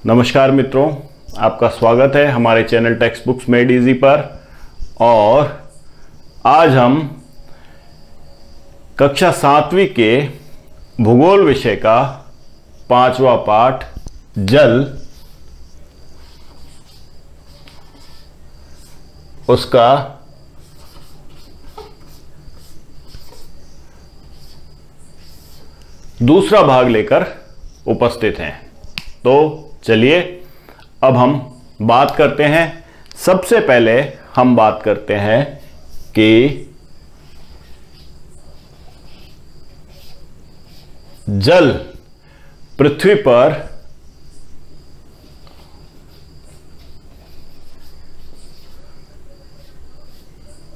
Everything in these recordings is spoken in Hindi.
नमस्कार मित्रों, आपका स्वागत है हमारे channel text books made easy पर। और आज हम कक्षा 7वीं के भूगोल विषय का 5वां पाठ जल, उसका दूसरा भाग लेकर उपस्थित हैं। तो चलिए अब हम बात करते हैं। सबसे पहले हम बात करते हैं कि जल पृथ्वी पर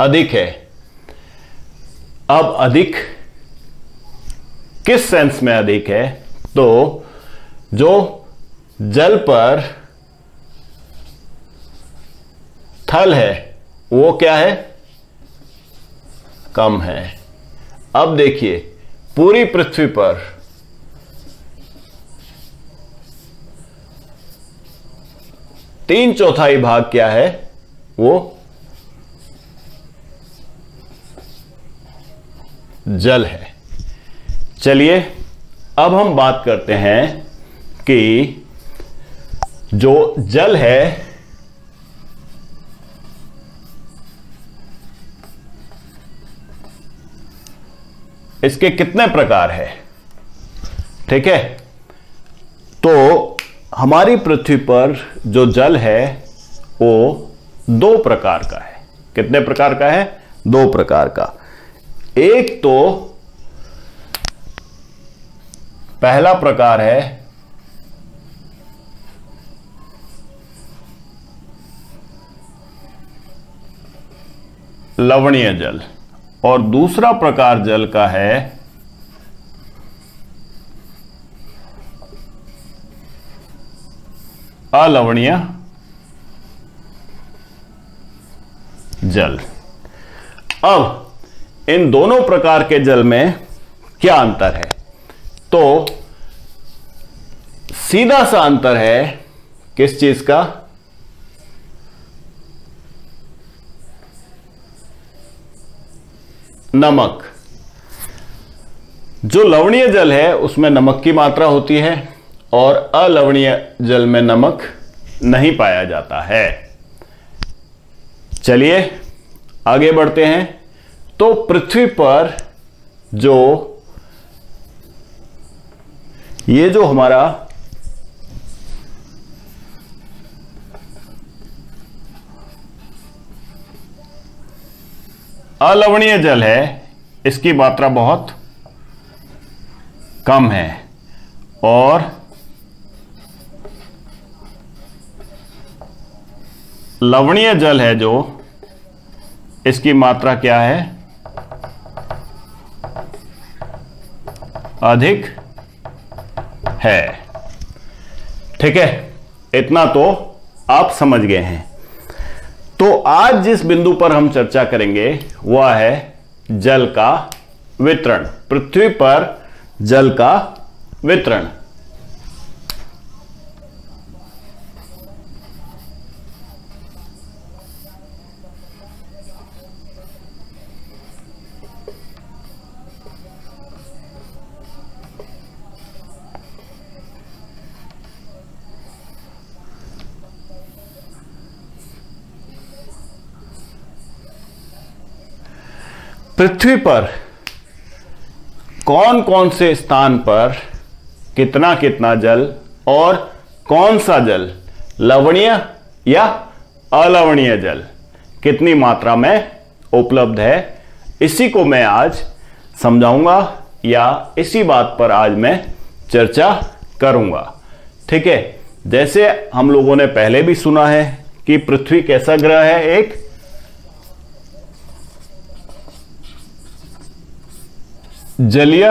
अधिक है। अब अधिक किस सेंस में अधिक है? तो जो जल पर थल है वो क्या है? कम है। अब देखिए, पूरी पृथ्वी पर तीन चौथाई भाग क्या है? वो जल है। चलिए अब हम बात करते हैं कि जो जल है इसके कितने प्रकार है। ठीक है, तो हमारी पृथ्वी पर जो जल है वो दो प्रकार का है। कितने प्रकार का है? दो प्रकार का। एक तो पहला प्रकार है लवणीय जल, और दूसरा प्रकार जल का है अलवणीय जल। अब इन दोनों प्रकार के जल में क्या अंतर है? तो सीधा सा अंतर है किस चीज का? नमक। जो लवणीय जल है उसमें नमक की मात्रा होती है और अलवणीय जल में नमक नहीं पाया जाता है। चलिए आगे बढ़ते हैं। तो पृथ्वी पर ये जो हमारा अलवणीय जल है इसकी मात्रा बहुत कम है, और लवणीय जल है जो इसकी मात्रा क्या है? अधिक है। ठीक है, इतना तो आप समझ गए हैं। तो आज जिस बिंदु पर हम चर्चा करेंगे वह है जल का वितरण। पृथ्वी पर जल का वितरण। पृथ्वी पर कौन कौन से स्थान पर कितना कितना जल और कौन सा जल, लवणीय या अलवणीय जल, कितनी मात्रा में उपलब्ध है, इसी को मैं आज समझाऊंगा या इसी बात पर आज मैं चर्चा करूंगा। ठीक है, जैसे हम लोगों ने पहले भी सुना है कि पृथ्वी कैसा ग्रह है? एक जलीय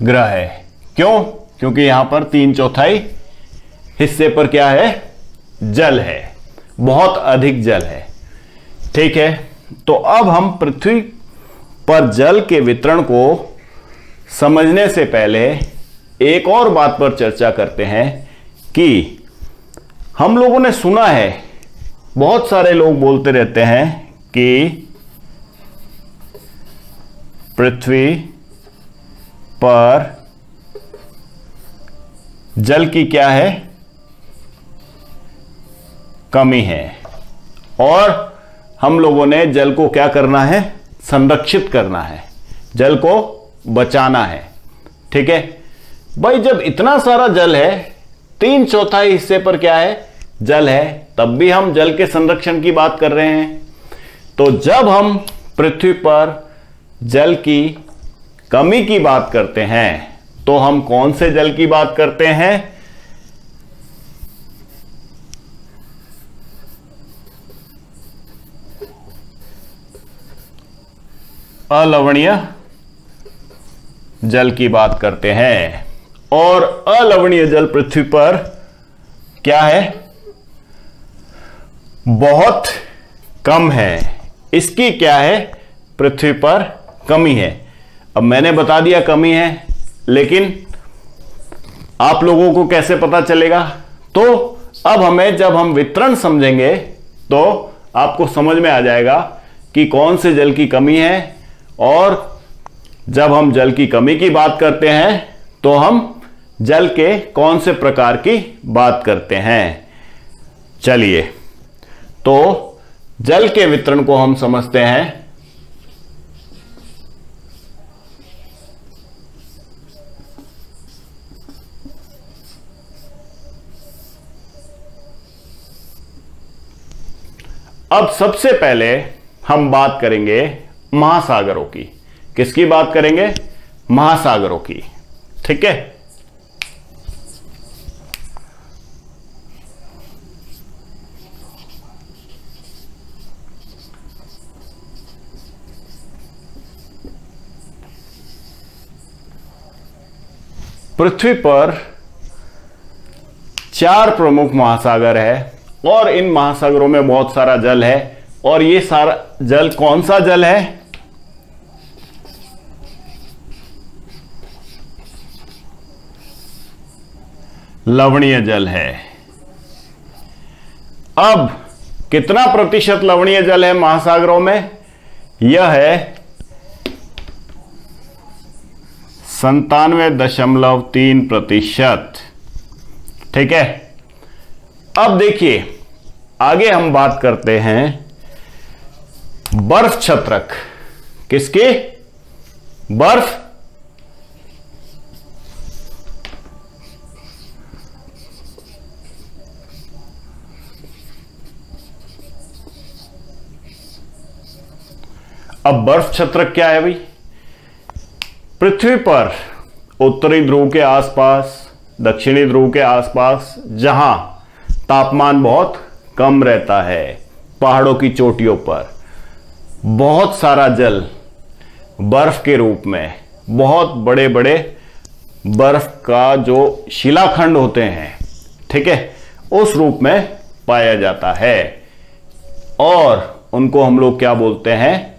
ग्रह है। क्यों? क्योंकि यहां पर तीन चौथाई हिस्से पर क्या है? जल है, बहुत अधिक जल है। ठीक है, तो अब हम पृथ्वी पर जल के वितरण को समझने से पहले एक और बात पर चर्चा करते हैं कि हम लोगों ने सुना है, बहुत सारे लोग बोलते रहते हैं कि पृथ्वी पर जल की क्या है, कमी है, और हम लोगों ने जल को क्या करना है, संरक्षित करना है, जल को बचाना है। ठीक है भाई, जब इतना सारा जल है, 3/4 हिस्से पर क्या है, जल है, तब भी हम जल के संरक्षण की बात कर रहे हैं। तो जब हम पृथ्वी पर जल की कमी की बात करते हैं तो हम कौन से जल की बात करते हैं, अलवणीय जल की बात करते हैं। और अलवणीय जल पृथ्वी पर क्या है, बहुत कम है, इसकी क्या है, पृथ्वी पर कमी है। अब मैंने बता दिया कमी है, लेकिन आप लोगों को कैसे पता चलेगा? तो अब हमें, जब हम वितरण समझेंगे तो आपको समझ में आ जाएगा कि कौन से जल की कमी है। और जब हम जल की कमी की बात करते हैं तो हम जल के कौन से प्रकार की बात करते हैं। चलिए, तो जल के वितरण को हम समझते हैं। अब सबसे पहले हम बात करेंगे महासागरों की। किसकी बात करेंगे? महासागरों की। ठीक है, पृथ्वी पर 4 प्रमुख महासागर है और इन महासागरों में बहुत सारा जल है। और ये सारा जल कौन सा जल है? लवणीय जल है। अब कितना प्रतिशत लवणीय जल है महासागरों में? यह है 97.3%। ठीक है, अब देखिए आगे हम बात करते हैं बर्फ छत्रक। किसकी? बर्फ अब बर्फ छत्रक क्या है भाई? पृथ्वी पर उत्तरी ध्रुव के आसपास, दक्षिणी ध्रुव के आसपास जहां तापमान बहुत कम रहता है, पहाड़ों की चोटियों पर बहुत सारा जल बर्फ के रूप में, बहुत बड़े बड़े बर्फ का जो शिलाखंड होते हैं, ठीक है, उस रूप में पाया जाता है। और उनको हम लोग क्या बोलते हैं?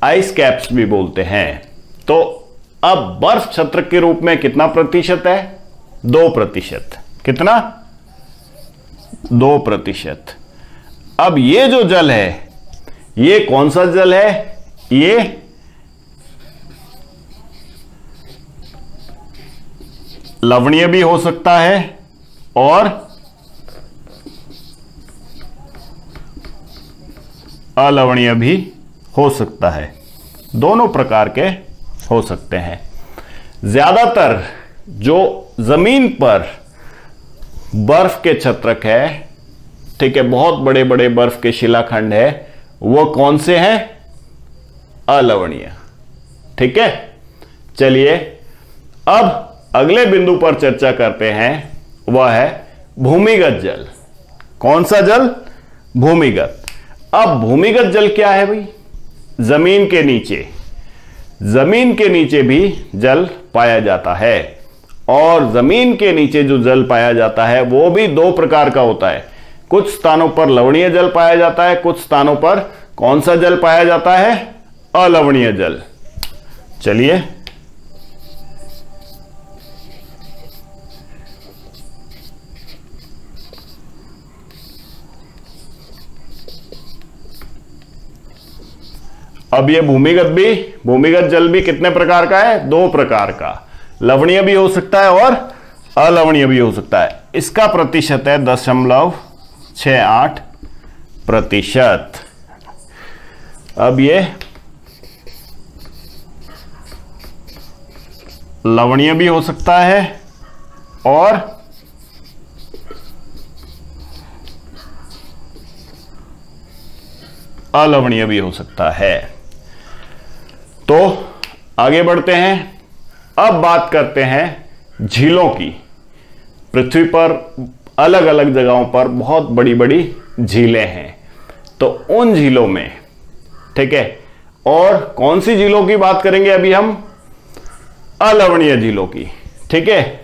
आइस कैप्स भी बोलते हैं। तो अब बर्फ छत्रक के रूप में कितना प्रतिशत है? 2%। कितना? 2%। अब ये जो जल है, ये कौन सा जल है? ये लवणीय भी हो सकता है और अलवणीय भी हो सकता है, दोनों प्रकार के हो सकते हैं। ज्यादातर जो जमीन पर बर्फ के छत्रक है, ठीक है, बहुत बड़े बड़े बर्फ के शिलाखंड है, वो कौन से हैं? अलवणीय। ठीक है, चलिए अब अगले बिंदु पर चर्चा करते हैं, वह है भूमिगत जल। कौन सा जल? भूमिगत। अब भूमिगत जल क्या है भाई? जमीन के नीचे, जमीन के नीचे भी जल पाया जाता है। और जमीन के नीचे जो जल पाया जाता है वो भी 2 प्रकार का होता है। कुछ स्थानों पर लवणीय जल पाया जाता है, कुछ स्थानों पर कौन सा जल पाया जाता है? अलवणीय जल। चलिए अब ये भूमिगत जल भी कितने प्रकार का है? 2 प्रकार का, लवणीय भी हो सकता है और अलवणीय भी हो सकता है। इसका प्रतिशत है 0.68%। अब ये लवणीय भी हो सकता है और अलवणीय भी हो सकता है। तो आगे बढ़ते हैं। अब बात करते हैं झीलों की। पृथ्वी पर अलग अलग जगहों पर बहुत बड़ी बड़ी झीलें हैं, तो उन झीलों में, ठीक है, और कौन सी झीलों की बात करेंगे अभी हम? अलवणीय झीलों की, ठीक है।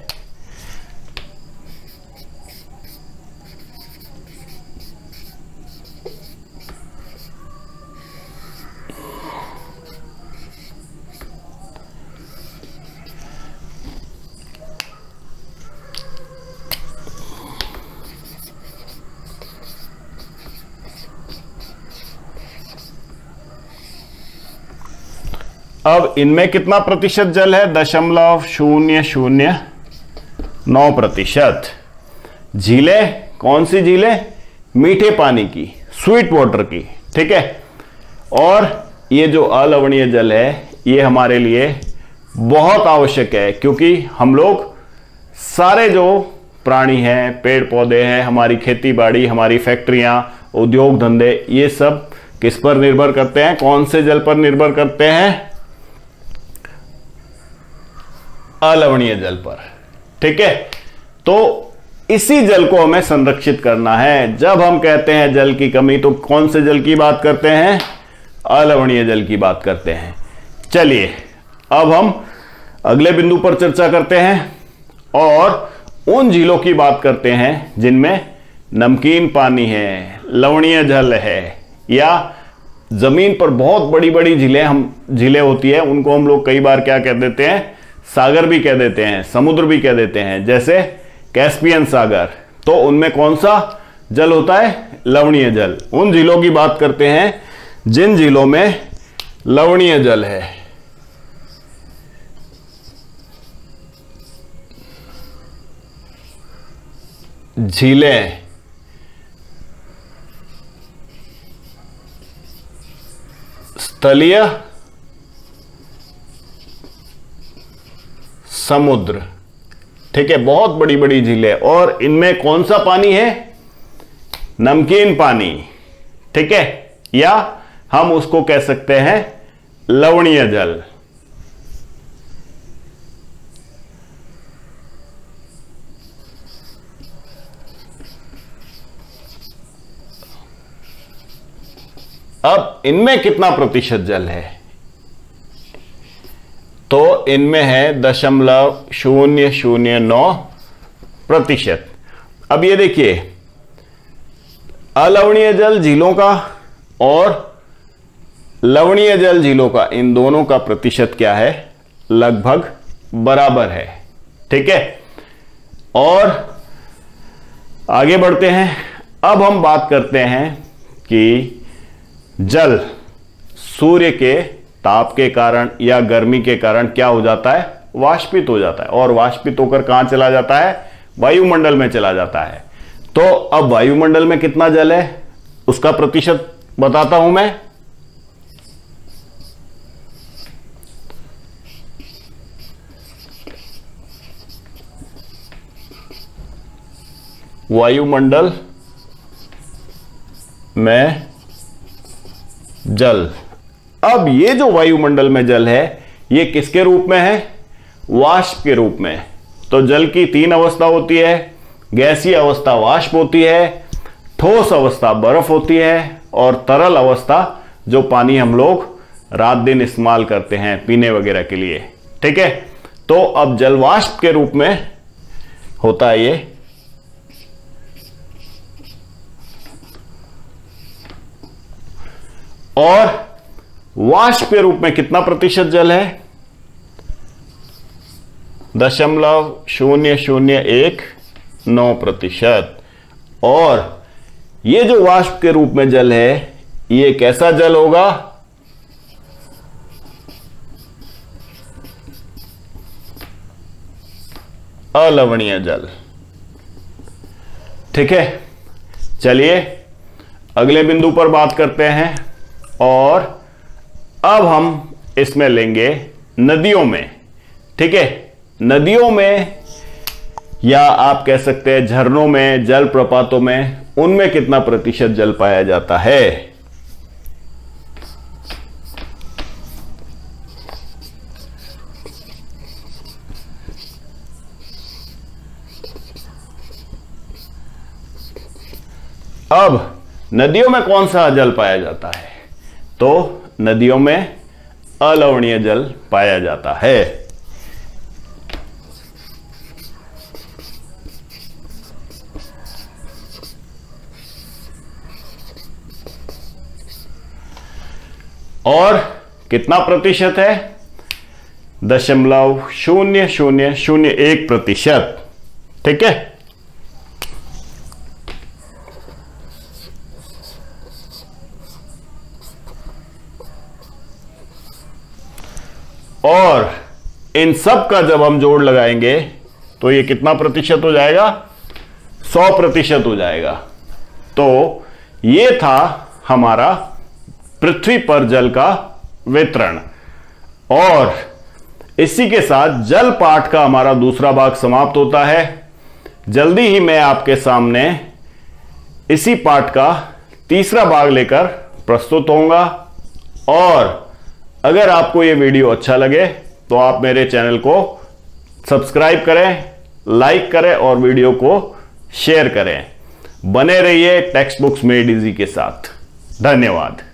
अब इनमें कितना प्रतिशत जल है? 0.009%। झीलें कौन सी झीलें? मीठे पानी की, स्वीट वाटर की, ठीक है। और ये जो अलवणीय जल है ये हमारे लिए बहुत आवश्यक है, क्योंकि हम लोग सारे जो प्राणी हैं, पेड़ पौधे हैं, हमारी खेती बाड़ी, हमारी फैक्ट्रियां, उद्योग धंधे, ये सब किस पर निर्भर करते हैं? कौन से जल पर निर्भर करते हैं? अलवणीय जल पर, ठीक है। तो इसी जल को हमें संरक्षित करना है। जब हम कहते हैं जल की कमी, तो कौन से जल की बात करते हैं? अलवणीय जल की बात करते हैं। चलिए अब हम अगले बिंदु पर चर्चा करते हैं और उन झीलों की बात करते हैं जिनमें नमकीन पानी है, लवणीय जल है, या जमीन पर बहुत बड़ी बड़ी झीलें होती है। उनको हम लोग कई बार क्या कह देते हैं? सागर भी कह देते हैं, समुद्र भी कह देते हैं, जैसे कैस्पियन सागर। तो उनमें कौन सा जल होता है? लवणीय जल। उन झीलों की बात करते हैं जिन झीलों में लवणीय जल है। झीलें स्थलीय, समुद्र, ठीक है, बहुत बड़ी बड़ी झीलें। और इनमें कौन सा पानी है? नमकीन पानी, ठीक है, या हम उसको कह सकते हैं लवणीय जल। अब इनमें कितना प्रतिशत जल है? तो इनमें है 0.009%। अब ये देखिए, अलवणीय जल झीलों का और लवणीय जल झीलों का, इन दोनों का प्रतिशत क्या है? लगभग बराबर है, ठीक है। और आगे बढ़ते हैं। अब हम बात करते हैं कि जल सूर्य के ताप के कारण या गर्मी के कारण क्या हो जाता है? वाष्पित हो जाता है, और वाष्पित होकर कहां चला जाता है? वायुमंडल में चला जाता है। तो अब वायुमंडल में कितना जल है उसका प्रतिशत बताता हूं मैं। वायुमंडल में जल, अब ये जो वायुमंडल में जल है ये किसके रूप में है? वाष्प के रूप में। तो जल की 3 अवस्था होती है। गैसीय अवस्था वाष्प होती है, ठोस अवस्था बर्फ होती है, और तरल अवस्था जो पानी हम लोग रात दिन इस्तेमाल करते हैं पीने वगैरह के लिए, ठीक है। तो अब जल वाष्प के रूप में होता है ये। और वाष्प के रूप में कितना प्रतिशत जल है? 0.001%। और ये जो वाष्प के रूप में जल है ये कैसा जल होगा? अलवणीय जल। ठीक है, चलिए अगले बिंदु पर बात करते हैं। और अब हम इसमें लेंगे नदियों में। ठीक है, नदियों में या आप कह सकते हैं झरनों में, जलप्रपातों में, उनमें कितना प्रतिशत जल पाया जाता है। अब नदियों में कौन सा जल पाया जाता है? तो नदियों में अलवणीय जल पाया जाता है। और कितना प्रतिशत है? 0.0001%। ठीक है, और इन सब का जब हम जोड़ लगाएंगे तो ये कितना प्रतिशत हो जाएगा? 100% हो जाएगा। तो ये था हमारा पृथ्वी पर जल का वितरण। और इसी के साथ जल पाठ का हमारा दूसरा भाग समाप्त होता है। जल्दी ही मैं आपके सामने इसी पाठ का तीसरा भाग लेकर प्रस्तुत होऊंगा। और अगर आपको यह वीडियो अच्छा लगे तो आप मेरे चैनल को सब्सक्राइब करें, लाइक करें और वीडियो को शेयर करें। बने रहिए टेक्स्ट बुक्स मेड इजी के साथ। धन्यवाद।